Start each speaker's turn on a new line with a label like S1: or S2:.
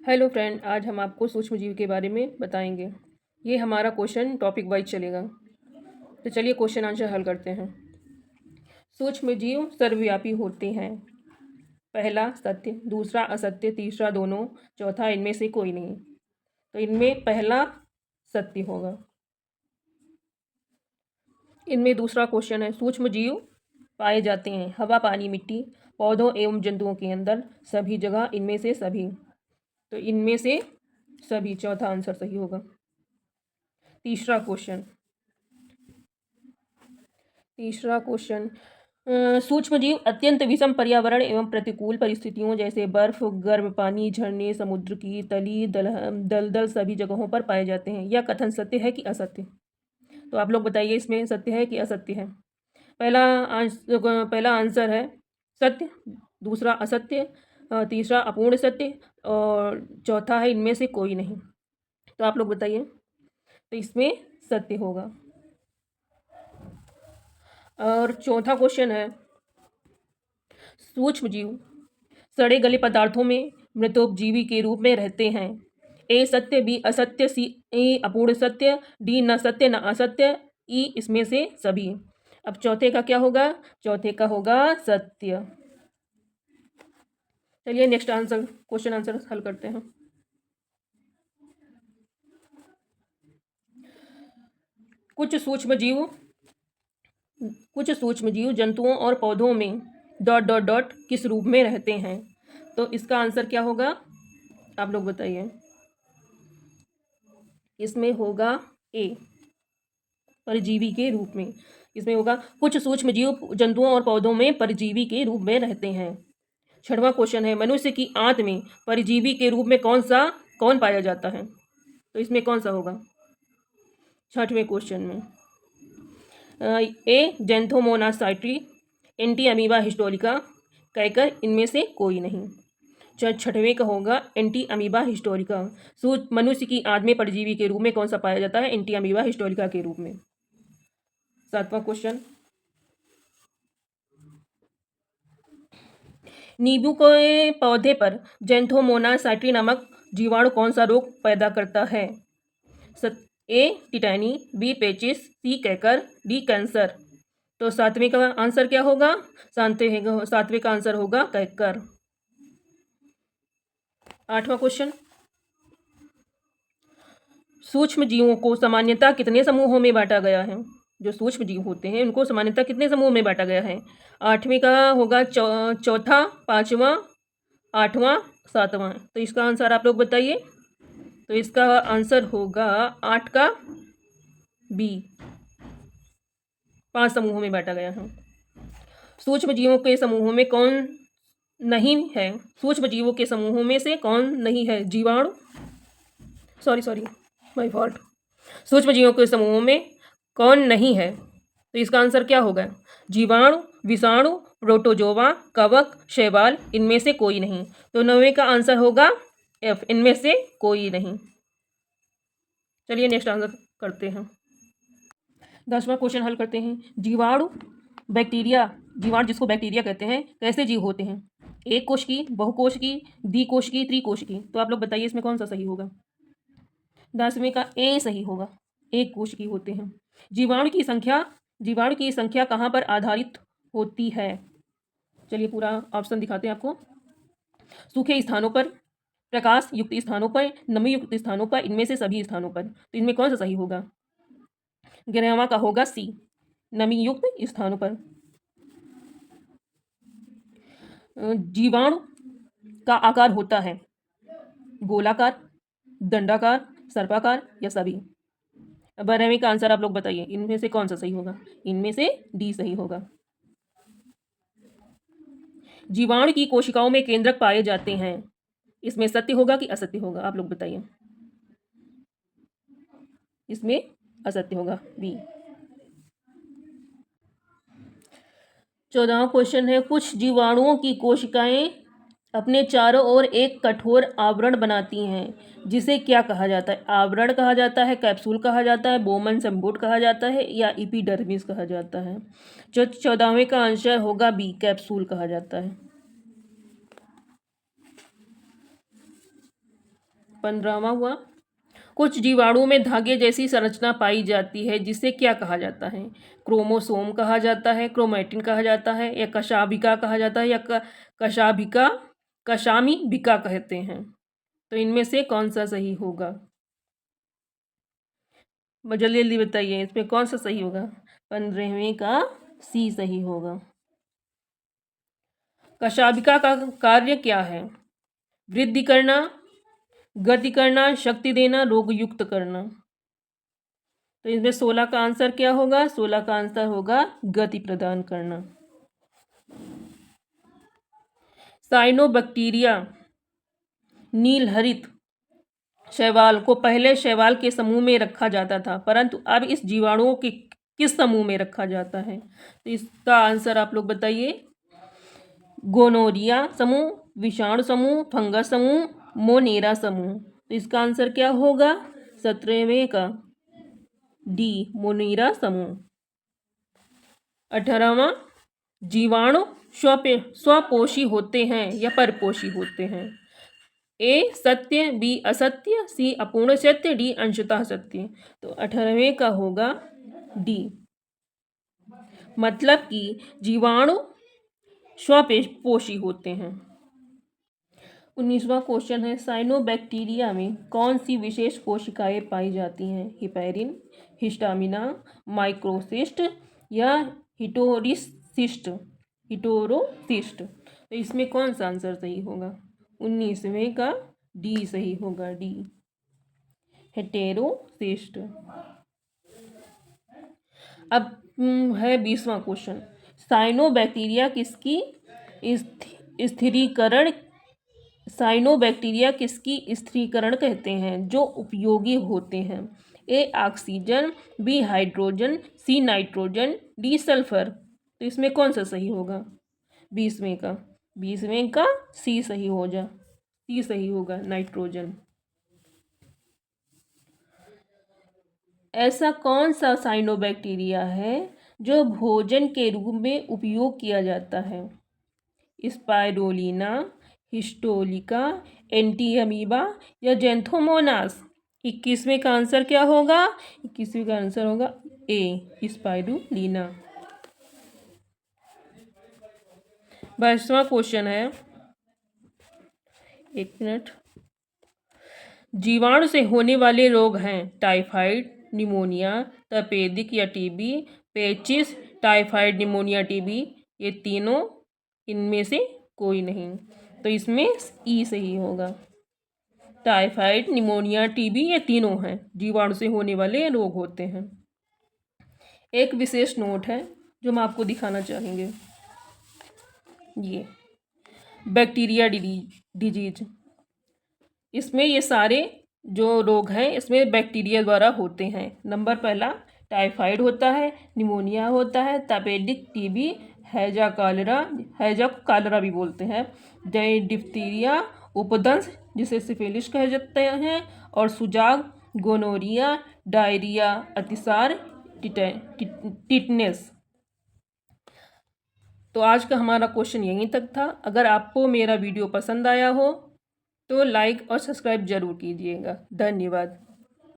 S1: Hello friend, आज हम आपको सूक्ष्मजीव के बारे में बताएंगे। ये हमारा क्वेश्चन टॉपिक वाइज चलेगा। तो चलिए क्वेश्चन आंसर हल करते हैं। सूक्ष्मजीव सर्वव्यापी होते हैं। पहला सत्य, दूसरा असत्य, तीसरा दोनों, चौथा इनमें से कोई नहीं। तो इनमें पहला सत्य होगा। इनमें दूसरा क्वेश्चन है, सूक्ष्मजीव पाए जाते हैं हवा, पानी, मिट्टी, पौधों एवं जंतुओं के अंदर, सभी जगह, इनमें से सभी। तो इनमें से सभी, चौथा आंसर सही होगा। तीसरा क्वेश्चन, सूक्ष्मजीव अत्यंत विषम पर्यावरण एवं प्रतिकूल परिस्थितियों जैसे बर्फ, गर्म पानी, झरने, समुद्र की तली, दलदल सभी जगहों पर पाए जाते हैं। यह कथन सत्य है कि असत्य? तो आप लोग बताइए, इसमें सत्य है कि असत्य है? पहला आंसर है सत्य, दूसरा असत्य, तीसरा अपूर्ण सत्य और चौथा है इनमें से कोई नहीं। तो आप लोग बताइए, तो इसमें सत्य होगा। और चौथा क्वेश्चन है, सूक्ष्मजीव सड़े गले पदार्थों में मृतोपजीवी के रूप में रहते हैं। ए सत्य, बी असत्य, सी ए अपूर्ण सत्य, डी न सत्य न असत्य, ई इसमें से सभी। अब चौथे का क्या होगा? चौथे का होगा सत्य। चलिए नेक्स्ट क्वेश्चन आंसर हल करते हैं। कुछ सूक्ष्मजीव जंतुओं और पौधों में ... किस रूप में रहते हैं? तो इसका आंसर क्या होगा? आप लोग बताइए। इसमें होगा ए, परजीवी के रूप में। इसमें होगा कुछ सूक्ष्मजीव जंतुओं और पौधों में परजीवी के रूप में रहते हैं। छठवां क्वेश्चन है, मनुष्य की आंत में परजीवी के रूप में कौन पाया जाता है? तो इसमें कौन सा होगा छठवें क्वेश्चन में? ए जेंथोमोनास साइट्री, एंटी अमीबा हिस्टोरिका, कहकर इनमें से कोई नहीं। छठवें का होगा एंटी अमीबा हिस्टोरिका। मनुष्य की आंत में परजीवी के रूप में कौन सा पाया जाता है? एंटी अमीबा हिस्टोरिका के रूप में। सातवां क्वेश्चन, नींबू के पौधे पर जेंथोमोनास साइट्री नामक जीवाणु कौन सा रोग पैदा करता है? ए टिटैनी, बी पेचिस, सी कैकर, डी कैंसर। तो सातवें का आंसर क्या होगा? सातवें का आंसर होगा कैकर। आठवां क्वेश्चन, सूक्ष्म जीवों को सामान्यतः कितने समूहों में बांटा गया है? जो सूक्ष्म जीव होते हैं उनको सामान्यतः कितने समूह में बांटा गया है? आठवें का होगा चौथा, पांचवा, आठवां, सातवां। तो इसका आंसर आप लोग बताइए। तो इसका आंसर होगा 8 का बी, 5 समूहों में बांटा गया है। सूक्ष्म जीवों के समूहों में कौन नहीं है? सूक्ष्म जीवों के समूहों में से कौन नहीं है? जीवाणु, सॉरी माय फॉल्ट। सूक्ष्म जीवों के समूहों में कौन नहीं है? तो इसका आंसर क्या होगा? जीवाणु, विषाणु, प्रोटोजोवा, कवक, शैवाल, इनमें से कोई नहीं। तो 9वें का आंसर होगा एफ, इनमें से कोई नहीं। चलिए नेक्स्ट आंसर करते हैं। 10वां क्वेश्चन हल करते हैं। जीवाणु जिसको बैक्टीरिया कहते हैं, कैसे जीव होते हैं? एक कोश की, बहुकोश की, द्विकोश की, त्रिकोश की। तो आप लोग बताइए इसमें कौन सा सही होगा? 10वें का ए सही होगा, एक कोश की होते हैं। जीवाणु की संख्या कहाँ पर आधारित होती है? चलिए पूरा ऑप्शन दिखाते हैं आपको। सूखे स्थानों पर, प्रकाश युक्त स्थानों पर, नमी युक्त स्थानों पर, इनमें से सभी स्थानों पर। तो इनमें कौन सा सही होगा? 11वां का होगा सी, नमी युक्त स्थानों पर। जीवाणु का आकार होता है गोलाकार, दंडाकार, सर्पाकार या सभी। 12वें का आंसर आप लोग बताइए, इनमें से कौन सा सही होगा? इनमें से डी सही होगा। जीवाणु की कोशिकाओं में केंद्रक पाए जाते हैं, इसमें सत्य होगा कि असत्य होगा? आप लोग बताइए। इसमें असत्य होगा, बी। 14वां क्वेश्चन है, कुछ जीवाणुओं की कोशिकाएं अपने चारों ओर एक कठोर आवरण बनाती हैं, जिसे क्या कहा जाता है? आवरण कहा जाता है, कैप्सूल कहा जाता है, बोमन संबोट कहा जाता है या एपिडर्मिस कहा जाता है? जो 14वें का आंसर होगा बी, कैप्सूल कहा जाता है। 15वां हुआ, कुछ जीवाणुओं में धागे जैसी संरचना पाई जाती है जिसे क्या कहा जाता है? क्रोमोसोम कहा जाता है, क्रोमैटिन कहा जाता है, या कशाभिका कहा जाता है, या कशाभिका कशामीभिका कहते हैं। तो इनमें से कौन सा सही होगा? जल्दी जल्दी बताइए, इसमें कौन सा सही होगा? 15वें का सी सही होगा। कशाभिका का कार्य क्या है? वृद्धि करना, गति करना, शक्ति देना, रोग युक्त करना। तो इसमें 16 का आंसर क्या होगा? 16 का आंसर होगा गति प्रदान करना। साइनोबैक्टीरिया नील हरित शैवाल को पहले शैवाल के समूह में रखा जाता था, परंतु अब इस जीवाणुओं के किस समूह में रखा जाता है? तो इसका आंसर आप लोग बताइए। गोनोरिया समूह, विषाणु समूह, फंगस समूह, मोनेरा समूह। तो इसका आंसर क्या होगा? 17वें का डी, मोनेरा समूह। 18वां, जीवाणु स्वपोषी होते हैं या परपोषी होते हैं? ए सत्य, बी असत्य, सी अपूर्ण सत्य, डी अंशतः सत्य। तो 18वें का होगा डी, मतलब कि जीवाणु स्वपोषी होते हैं। 19वां क्वेश्चन है, साइनोबैक्टीरिया में कौन सी विशेष कोशिकाएं पाई जाती हैं? हिपैरिन, हिस्टामिना, माइक्रोसिस्ट या हिटोरोसिस्ट? तो इसमें कौन सा आंसर सही होगा? 19वें का डी सही होगा, डी, हेटेरोसिस्ट। अब है 20वां क्वेश्चन, साइनोबैक्टीरिया किसकी स्थिरीकरण कहते हैं जो उपयोगी होते हैं? A oxygen, B hydrogen, C nitrogen, D sulphur. तो इसमें कौन सा सही होगा? 20वें का सी सही होगा, नाइट्रोजन। ऐसा कौन सा साइनोबैक्टीरिया है जो भोजन के रूप में उपयोग किया जाता है? स्पाइरोलिना, हिस्टोलिका, एंटीअमीबा या जेंथोमोनास? 21वें का आंसर क्या होगा? 21वें का आंसर होगा ए, स्पाइरुलिना। 22वां क्वेश्चन है, एक मिनट, जीवाणु से होने वाले रोग हैं टाइफाइड, निमोनिया, तपेदिक या टीबी, पेचिस, टाइफाइड, निमोनिया, टीबी। ये तीनों इनमें से कोई नहीं। तो इसमें ई सही होगा। टाइफाइड, निमोनिया, टीबी ये तीनों हैं, जीवाणु से होने वाले रोग होते हैं। एक विशेष नोट है जो हम आपको दिखाना चाहेंगे, ये बैक्टीरिया डिजीज। इसमें ये सारे जो रोग हैं इसमें बैक्टीरिया द्वारा होते हैं। नंबर पहला टाइफाइड होता है, निमोनिया होता है, तपेदिक, टीबी, हैजा को कालरा भी बोलते हैं, डिप्थीरिया, उपदंश जिसे सिफिलिस कह जाते हैं, और सुजाग, गोनोरिया, डायरिया, अतिसार, टिटनेस। तो आज का हमारा क्वेश्चन यहीं तक था। अगर आपको मेरा वीडियो पसंद आया हो तो लाइक और सब्सक्राइब जरूर कीजिएगा। धन्यवाद।